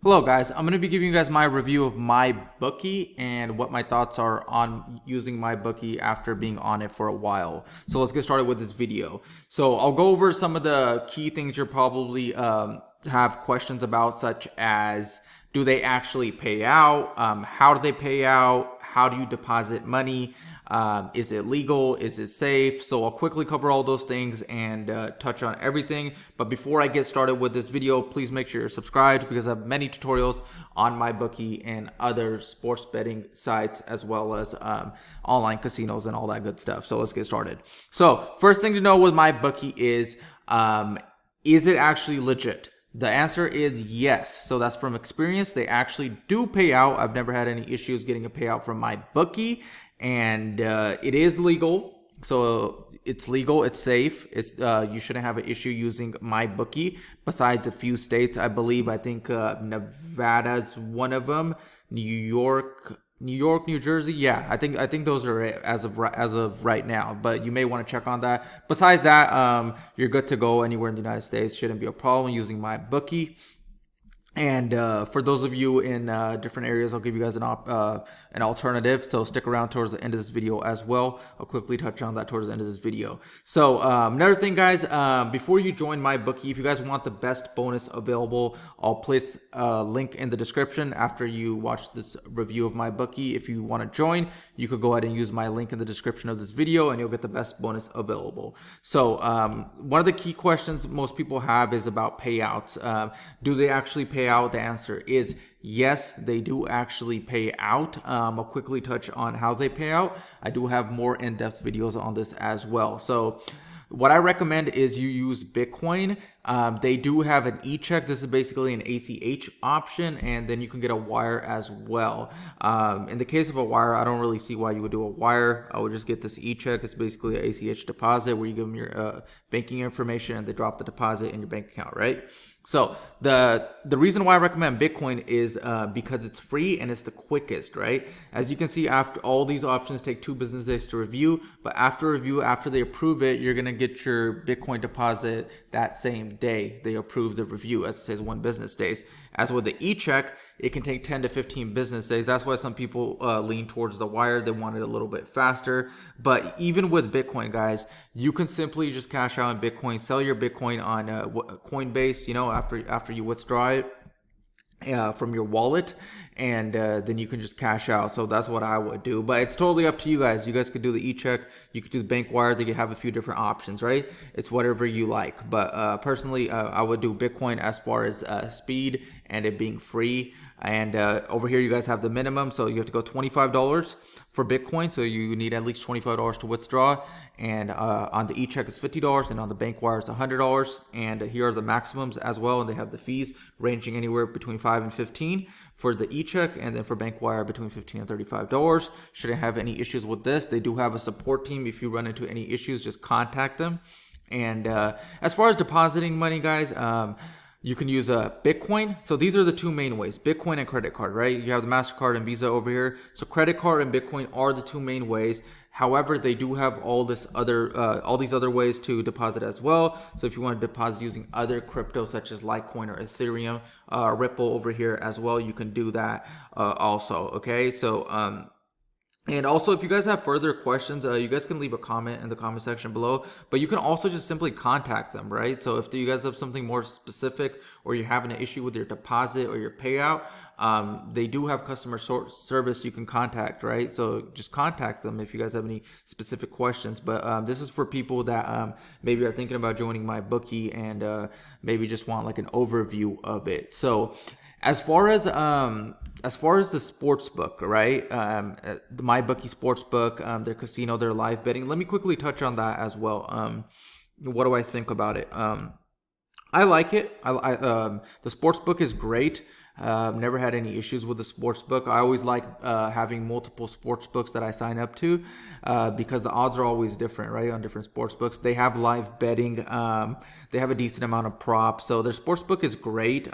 Hello guys, I'm going to be giving you guys my review of MyBookie and what my thoughts are on using MyBookie after being on it for a while. So let's get started with this video. So I'll go over some of the key things you'll probably have questions about, such as do they actually pay out? How do they pay out? How do you deposit money? Is it legal? Is it safe? So I'll quickly cover all those things and touch on everything. But before I get started with this video, please make sure you're subscribed because I have many tutorials on MyBookie and other sports betting sites, as well as online casinos and all that good stuff. So let's get started. So first thing to know with MyBookie is it actually legit? The answer is yes. So that's from experience. They actually do pay out. I've never had any issues getting a payout from MyBookie, and it is legal. So it's legal, it's safe. It's you shouldn't have an issue using MyBookie. Besides a few states, I think Nevada's one of them. New York, New Jersey. Yeah, I think those are it as of right now. But you may want to check on that. Besides that, you're good to go anywhere in the United States. Shouldn't be a problem using MyBookie. And for those of you in different areas, I'll give you guys an alternative. So stick around towards the end of this video as well. I'll quickly touch on that towards the end of this video. So another thing, guys, before you join MyBookie, if you guys want the best bonus available, I'll place a link in the description after you watch this review of MyBookie. If you want to join, you could go ahead and use my link in the description of this video and you'll get the best bonus available. So one of the key questions most people have is about payouts. Do they actually pay out? The answer is yes, they do actually pay out. I'll quickly touch on how they pay out. I do have more in-depth videos on this as well. So what I recommend is you use Bitcoin. They do have an e-check. This is basically an ACH option, and then you can get a wire as well. In the case of a wire, I don't really see why you would do a wire. I would just get this e-check. It's basically an ACH deposit where you give them your banking information and they drop the deposit in your bank account, right? So the reason why I recommend Bitcoin is because it's free and it's the quickest, right? As you can see, after all these options take 2 business days to review, but after review, after they approve it, you're gonna get your Bitcoin deposit that same day they approve the review, as it says 1 business days. As with the e-check, it can take 10 to 15 business days. That's why some people lean towards the wire. They want it a little bit faster. But even with Bitcoin, guys, you can simply just cash out in Bitcoin, sell your Bitcoin on Coinbase, after you withdraw it from your wallet, and then you can just cash out. So that's what I would do, but it's totally up to you guys. You guys could do the e-check, you could do the bank wire. They could have a few different options, right? It's whatever you like, but personally I would do Bitcoin as far as speed and it being free. And over here you guys have the minimum, so you have to go $25 for Bitcoin, so you need at least $25 to withdraw. And on the e-check is $50, and on the bank wire is $100. And here are the maximums as well, and they have the fees ranging anywhere between $5 and $15 for the e-check, and then for bank wire between $15 and $35. Shouldn't have any issues with this. They do have a support team. If you run into any issues, just contact them. And as far as depositing money, guys, you can use a Bitcoin. So these are the 2 main ways, Bitcoin and credit card, right? You have the MasterCard and Visa over here. So credit card and Bitcoin are the 2 main ways. However, they do have all these other ways to deposit as well. So if you want to deposit using other crypto such as Litecoin or Ethereum, Ripple over here as well, you can do that also. Okay, so and also, if you guys have further questions, you guys can leave a comment in the comment section below, but you can also just simply contact them, right? So if you guys have something more specific, or you're having an issue with your deposit or your payout, they do have customer service you can contact, right? So just contact them if you guys have any specific questions. But this is for people that maybe are thinking about joining MyBookie and maybe just want like an overview of it. So as far as the sports book, right? The MyBookie sports book, their casino, their live betting. Let me quickly touch on that as well. What do I think about it? I like it. The sports book is great. Never had any issues with the sports book. I always like having multiple sports books that I sign up to because the odds are always different, right? On different sports books. They have live betting. They have a decent amount of props. So their sports book is great.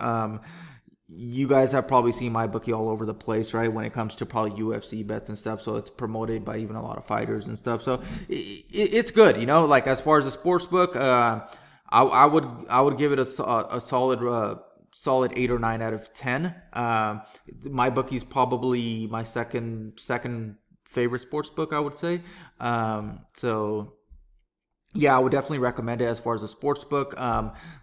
You guys have probably seen MyBookie all over the place, right? When it comes to probably UFC bets and stuff. So it's promoted by even a lot of fighters and stuff. So it's good, like as far as the sports book, I would give it a solid solid 8 or 9 out of 10. MyBookie's probably my second favorite sports book, I would say. So yeah, I would definitely recommend it as far as a sports book.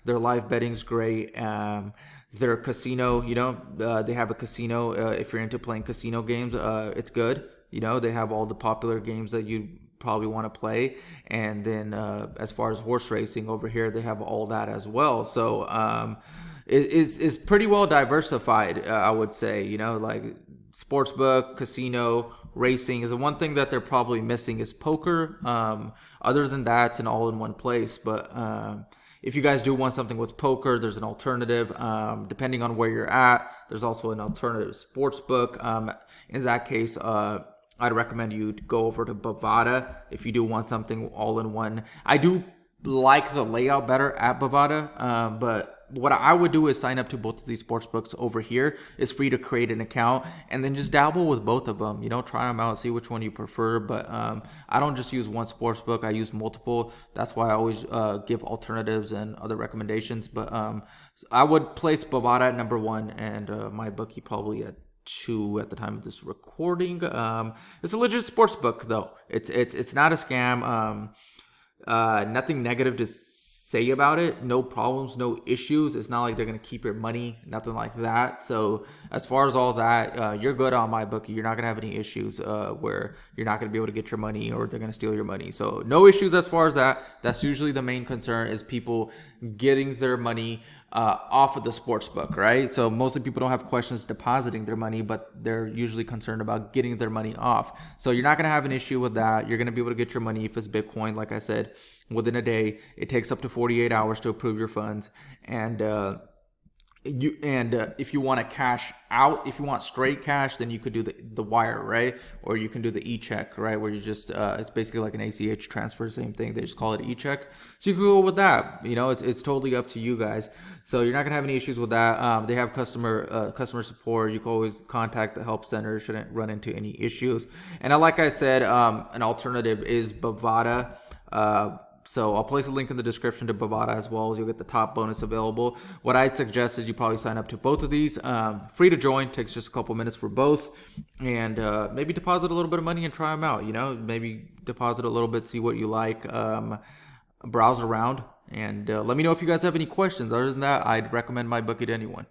Their live betting's great. Their casino, they have a casino. If you're into playing casino games, it's good. They have all the popular games that you probably want to play. And then as far as horse racing over here, they have all that as well. So it's pretty well diversified, I would say. Like sportsbook, casino, racing. The one thing that they're probably missing is poker. Other than that, it's an all-in-one place. But if you guys do want something with poker, there's an alternative. Depending on where you're at, there's also an alternative sports book. In that case, I'd recommend you go over to Bovada if you do want something all-in-one. I do like the layout better at Bovada, but what I would do is sign up to both of these sports books over here. It's free to create an account and then just dabble with both of them. Try them out, see which one you prefer. But I don't just use one sports book. I use multiple. That's why I always give alternatives and other recommendations. But I would place Bovada at number 1 and MyBookie probably at 2 at the time of this recording. It's a legit sports book though. It's not a scam. Nothing negative to say about it. No problems, no issues. It's not like they're gonna keep your money, nothing like that. So as far as all that, you're good on MyBookie. You're not gonna have any issues where you're not gonna be able to get your money or they're gonna steal your money. So no issues as far as that. That's usually the main concern, is people getting their money off of the sports book, right? So mostly people don't have questions depositing their money, but they're usually concerned about getting their money off. So you're not going to have an issue with that. You're going to be able to get your money, if it's Bitcoin, like I said, within a day. It takes up to 48 hours to approve your funds. And if you want to cash out, if you want straight cash, then you could do the wire, right? Or you can do the e-check, right? Where you just it's basically like an ACH transfer, same thing. They just call it e-check. So you can go with that. It's totally up to you guys. So you're not gonna have any issues with that. They have customer support. You can always contact the help center. Shouldn't run into any issues. And like I said, an alternative is Bovada. So I'll place a link in the description to Bovada as well, as you'll get the top bonus available. What I'd suggest is you probably sign up to both of these. Free to join, takes just a couple minutes for both. And maybe deposit a little bit of money and try them out. Maybe deposit a little bit, see what you like, browse around. And let me know if you guys have any questions. Other than that, I'd recommend MyBookie to anyone.